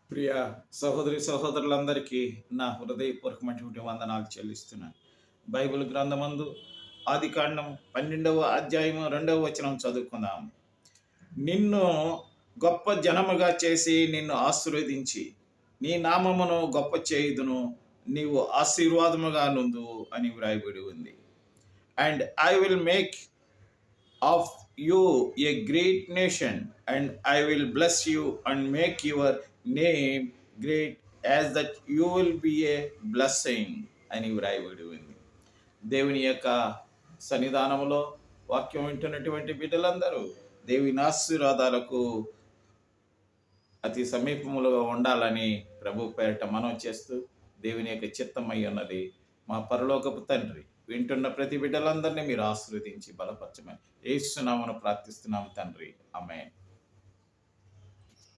ప్రియ సహోదరి సహోదరులందరికీ నా హృదయపూర్వకమైనటువంటి వందనాలు చెల్లిస్తున్నాను. బైబిల్ గ్రంథమందు ఆదికాండం 12వ అధ్యాయము 2వ వచనం చదువుకుందాం. నిన్ను గొప్ప జనముగా చేసి నిన్ను ఆశీర్వదించి నీ నామమును గొప్ప చేయుదును, నీవు ఆశీర్వాదముగా నుండు అని వ్రాయబడి ఉంది. And I will make of you a great nation, and I will bless you and make your name great, as that you will be a blessing అని వ్రాయబడి ఉంది. దేవుని యొక్క సన్నిధానంలో వాక్యం వింటున్నటువంటి బిడ్డలందరూ దేవుని ఆశీర్వాదాలకు అతి సమీపములుగా ఉండాలని ప్రభు పేరిట మనం చేస్తూ, దేవుని యొక్క చిత్తమై ఉన్నది. మా పరలోకపు తండ్రి, వింటున్న ప్రతి బిడ్డలందరినీ మీరు ఆశీర్వదించి బలపరచమని యేసు నామమున ప్రార్థిస్తున్నాము తండ్రి. ఆమేన్.